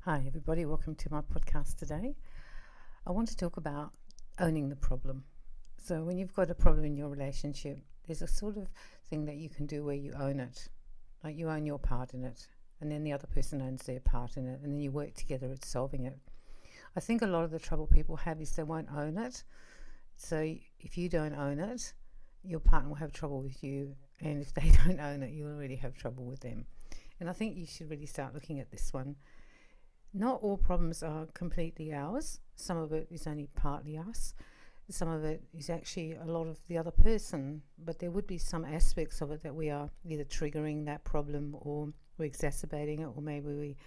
Hi, everybody. Welcome to my podcast today. I want to talk about owning the problem. So, when you've got a problem in your relationship, there's a sort of thing that you can do where you own it, like you own your part in it, and then the other person owns their part in it, and then you work together at solving it. I think a lot of the trouble people have is they won't own it. So, if you don't own it, your partner will have trouble with you, and if they don't own it, you'll really have trouble with them. And I think you should really start looking at this one. Not all problems are completely ours. Some of it is only partly us. Some of it is actually a lot of the other person, but there would be some aspects of it that we are either triggering that problem or we're exacerbating it, or maybe we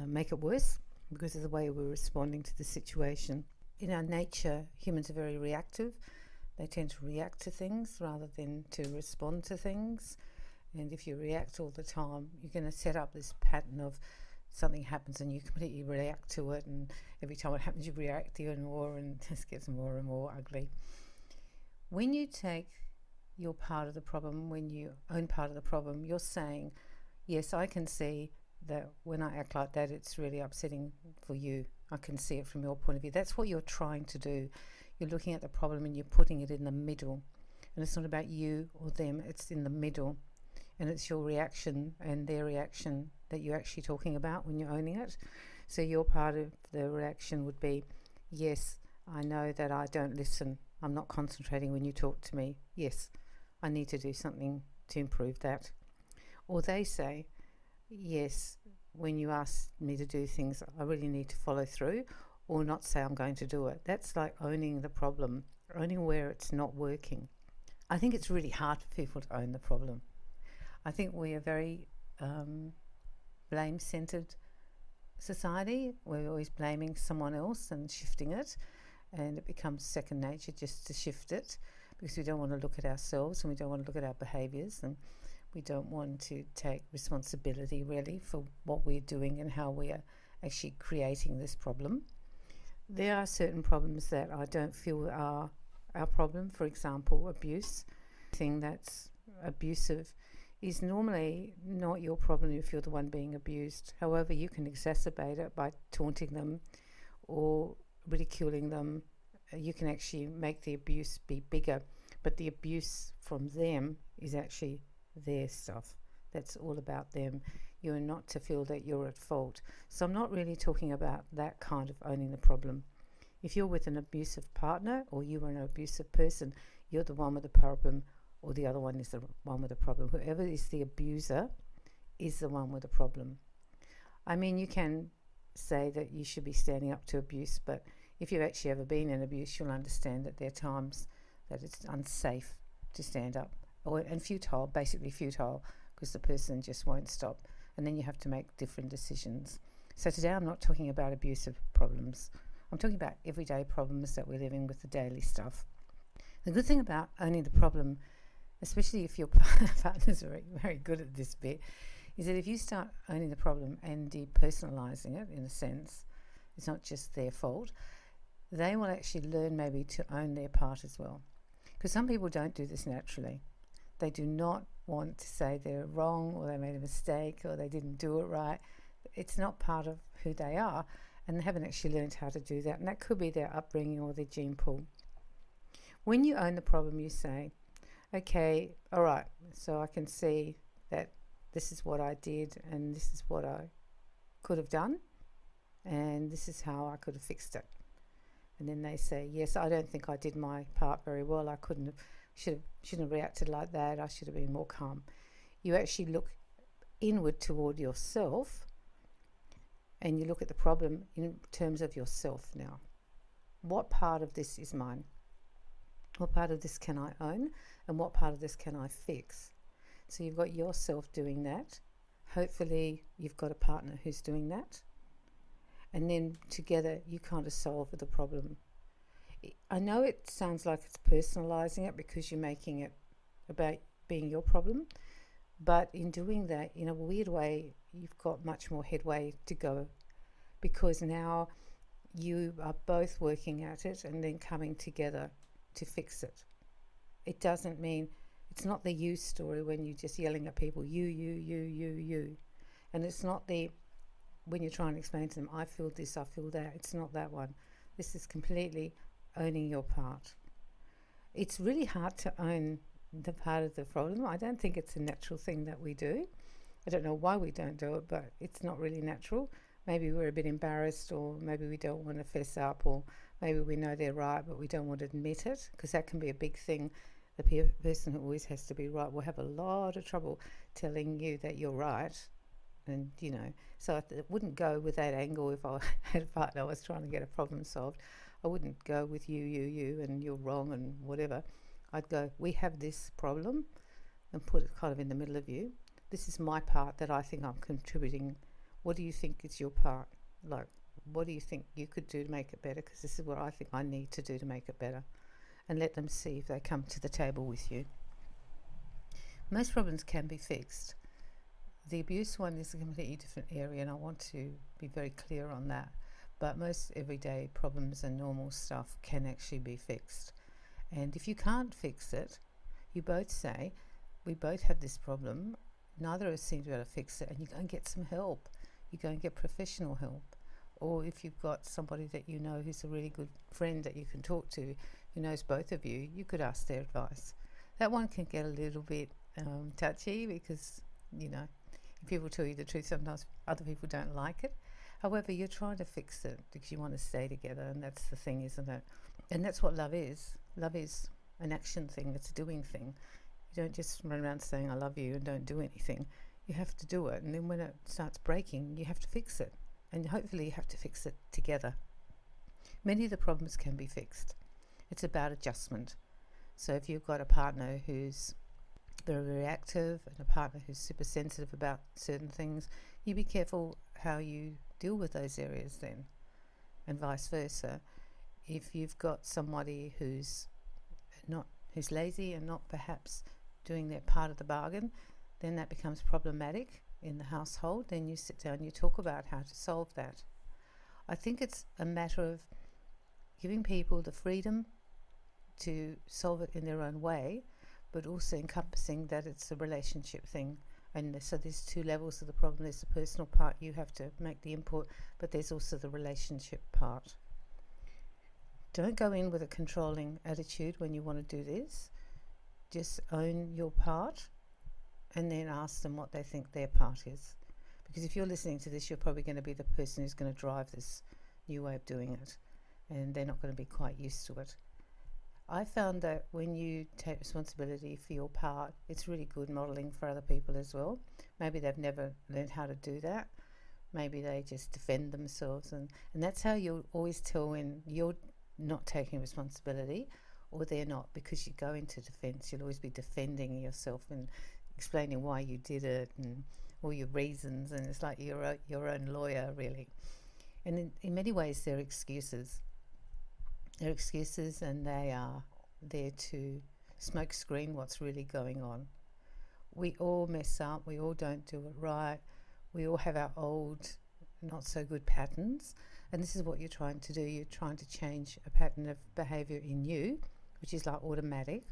make it worse because of the way we're responding to the situation. In our nature, humans are very reactive. They tend to react to things rather than to respond to things. And if you react all the time, you're going to set up this pattern of something happens and you completely react to it, and every time it happens you react even more, and it just gets more and more ugly. When you take your part of the problem, when you own part of the problem, you're saying, yes, I can see that when I act like that it's really upsetting for you. I can see it from your point of view. That's what you're trying to do. You're looking at the problem and you're putting it in the middle, and it's not about you or them, it's in the middle, and it's your reaction and their reaction that you're actually talking about when you're owning it. So your part of the reaction would be, yes, I know that I don't listen. I'm not concentrating when you talk to me. Yes, I need to do something to improve that. Or they say, yes, when you ask me to do things, I really need to follow through, or not say I'm going to do it. That's like owning the problem, owning where it's not working. I think it's really hard for people to own the problem. I think we are very blame-centered society. We're always blaming someone else and shifting it, and it becomes second nature just to shift it, because we don't want to look at ourselves and we don't want to look at our behaviours, and we don't want to take responsibility really for what we're doing and how we are actually creating this problem. There are certain problems that I don't feel are our problem. For example, abuse. Thing that's abusive is normally not your problem if you're the one being abused. However, you can exacerbate it by taunting them or ridiculing them. You can actually make the abuse be bigger, but the abuse from them is actually their stuff. That's all about them. You're not to feel that you're at fault. So I'm not really talking about that kind of owning the problem. If you're with an abusive partner or you are an abusive person, you're the one with the problem, or the other one is the one with the problem. Whoever is the abuser is the one with the problem. I mean, you can say that you should be standing up to abuse, but if you've actually ever been in abuse, you'll understand that there are times that it's unsafe to stand up, and futile, basically futile, because the person just won't stop, and then you have to make different decisions. So today I'm not talking about abusive problems. I'm talking about everyday problems that we're living with, the daily stuff. The good thing about owning the problem, especially if your partners are very good at this bit, is that if you start owning the problem and depersonalizing it, in a sense, it's not just their fault, they will actually learn maybe to own their part as well. Because some people don't do this naturally. They do not want to say they're wrong, or they made a mistake, or they didn't do it right. It's not part of who they are, and they haven't actually learned how to do that. And that could be their upbringing or their gene pool. When you own the problem, you say, okay, all right, so I can see that this is what I did and this is what I could have done and this is how I could have fixed it. And then they say, yes, I don't think I did my part very well. I shouldn't have reacted like that. I should have been more calm. You actually look inward toward yourself and you look at the problem in terms of yourself now. What part of this is mine? What part of this can I own, and what part of this can I fix? So you've got yourself doing that. Hopefully you've got a partner who's doing that. And then together you kind of solve the problem. I know it sounds like it's personalizing it because you're making it about being your problem, but in doing that, in a weird way, you've got much more headway to go, because now you are both working at it and then coming together to fix it. It doesn't mean, it's not the you story when you're just yelling at people, you. And it's not the when you're trying to explain to them, I feel this, I feel that, it's not that one. This is completely owning your part. It's really hard to own the part of the problem. I don't think it's a natural thing that we do. I don't know why we don't do it, but it's not really natural. Maybe we're a bit embarrassed, or maybe we don't want to fess up, or maybe we know they're right but we don't want to admit it, because that can be a big thing. The person who always has to be right will have a lot of trouble telling you that you're right. And so it wouldn't go with that angle. If I had a partner I was trying to get a problem solved, I wouldn't go with you and you're wrong and whatever. I'd go, we have this problem, and put it kind of in the middle of you. This is my part that I think I'm contributing. What do you think is your part? Like, what do you think you could do to make it better? Because this is what I think I need to do to make it better. And let them see if they come to the table with you. Most problems can be fixed. The abuse one is a completely different area, and I want to be very clear on that. But most everyday problems and normal stuff can actually be fixed. And if you can't fix it, you both say, we both have this problem, neither of us seem to be able to fix it, and you go and get some help. You go and get professional help. Or if you've got somebody that you know who's a really good friend that you can talk to, who knows both of you, you could ask their advice. That one can get a little bit touchy, because if people tell you the truth, sometimes other people don't like it. However, you're trying to fix it because you want to stay together, and that's the thing, isn't it? And that's what love is. Love is an action thing. It's a doing thing. You don't just run around saying I love you and don't do anything. You have to do it, and then when it starts breaking, you have to fix it, and hopefully you have to fix it together. Many of the problems can be fixed. It's about adjustment. So if you've got a partner who's very reactive and a partner who's super sensitive about certain things, you be careful how you deal with those areas then, and vice versa. If you've got somebody who's lazy and not perhaps doing their part of the bargain, then that becomes problematic in the household. Then you sit down, you talk about how to solve that. I think it's a matter of giving people the freedom to solve it in their own way, but also encompassing that it's a relationship thing. And so there's two levels of the problem. There's the personal part, you have to make the input, but there's also the relationship part. Don't go in with a controlling attitude when you want to do this. Just own your part, and then ask them what they think their part is. Because if you're listening to this, you're probably going to be the person who's going to drive this new way of doing it, and they're not going to be quite used to it. I found that when you take responsibility for your part, it's really good modelling for other people as well. Maybe they've never learned how to do that. Maybe they just defend themselves, and that's how you'll always tell when you're not taking responsibility or they're not, because you go into defence. You'll always be defending yourself and explaining why you did it and all your reasons, and it's like you're your own lawyer, really. And in many ways they're excuses. They're excuses, and they are there to smoke screen what's really going on. We all mess up, we all don't do it right, we all have our old not so good patterns, and this is what you're trying to do. You're trying to change a pattern of behaviour in you, which is like automatic,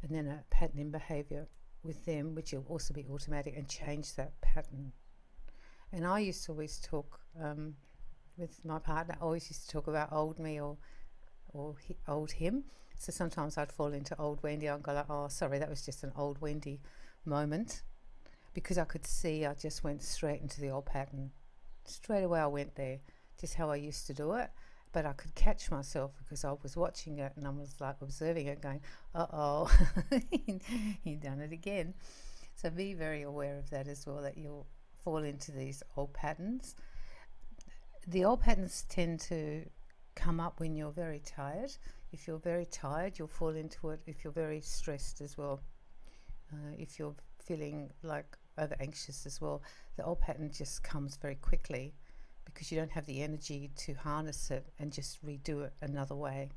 and then a pattern in behaviour with them, which will also be automatic, and change that pattern. And I used to always talk with my partner, I always used to talk about old me or old him. So sometimes I'd fall into old Wendy. I'd go like, oh, sorry, that was just an old Wendy moment, because I could see I just went straight into the old pattern. Straight away I went there, just how I used to do it. But I could catch myself because I was watching it, and I was like observing it going, uh-oh, you've done it again. So be very aware of that as well, that you'll fall into these old patterns. The old patterns tend to come up when you're very tired. If you're very tired, you'll fall into it. If you're very stressed as well, if you're feeling like over anxious as well, the old pattern just comes very quickly, because you don't have the energy to harness it and just redo it another way.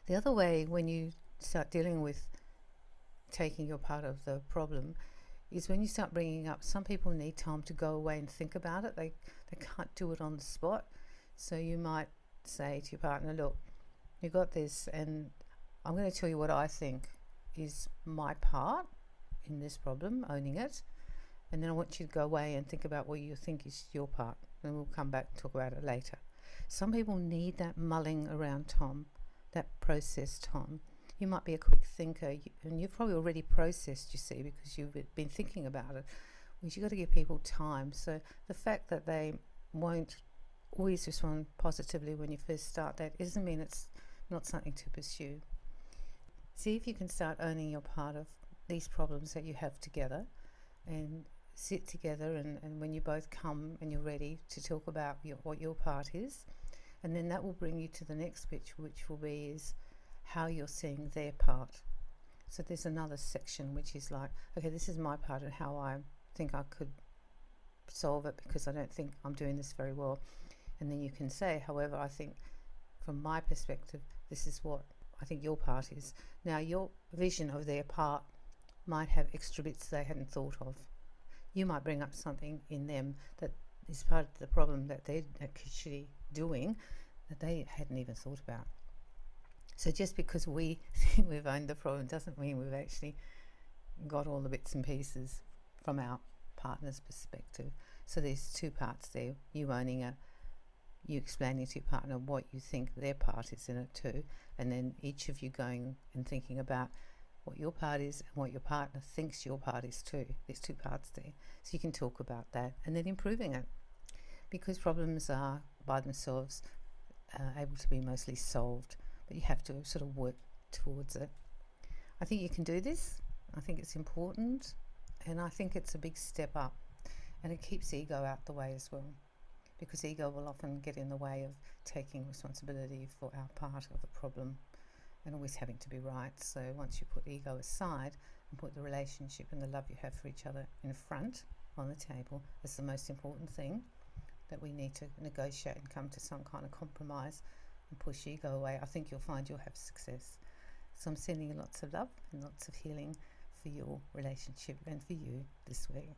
The other way, when you start dealing with taking your part of the problem, is when you start bringing up, some people need time to go away and think about it. They can't do it on the spot. So you might say to your partner, look, you got this, and I'm going to tell you what I think is my part in this problem, owning it. And then I want you to go away and think about what you think is your part. And we'll come back and talk about it later. Some people need that mulling around time, that process time. You might be a quick thinker, and you've probably already processed, you see, because you've been thinking about it. You've got to give people time. So the fact that they won't always respond positively when you first start, that doesn't mean it's not something to pursue. See if you can start owning your part of these problems that you have together, and sit together, and when you both come and you're ready to talk about what your part is, and then that will bring you to the next bit, which will be is how you're seeing their part. So there's another section which is like, okay, this is my part and how I think I could solve it, because I don't think I'm doing this very well. And then you can say, however, I think from my perspective, this is what I think your part is. Now, your vision of their part might have extra bits they hadn't thought of. You might bring up something in them that is part of the problem that they're actually doing that they hadn't even thought about. So just because we think we've owned the problem doesn't mean we've actually got all the bits and pieces from our partner's perspective. So there's two parts there. You owning it, you explaining to your partner what you think their part is in it too, and then each of you going and thinking about what your part is and what your partner thinks your part is too. There's two parts there. So you can talk about that and then improving it, because problems are by themselves able to be mostly solved, but you have to sort of work towards it. I think you can do this. I think it's important, and I think it's a big step up, and it keeps ego out the way as well, because ego will often get in the way of taking responsibility for our part of the problem and always having to be right. So once you put ego aside and put the relationship and the love you have for each other in front on the table, it's the most important thing, that we need to negotiate and come to some kind of compromise and push ego away. I think you'll find you'll have success. So I'm sending you lots of love and lots of healing for your relationship and for you this week.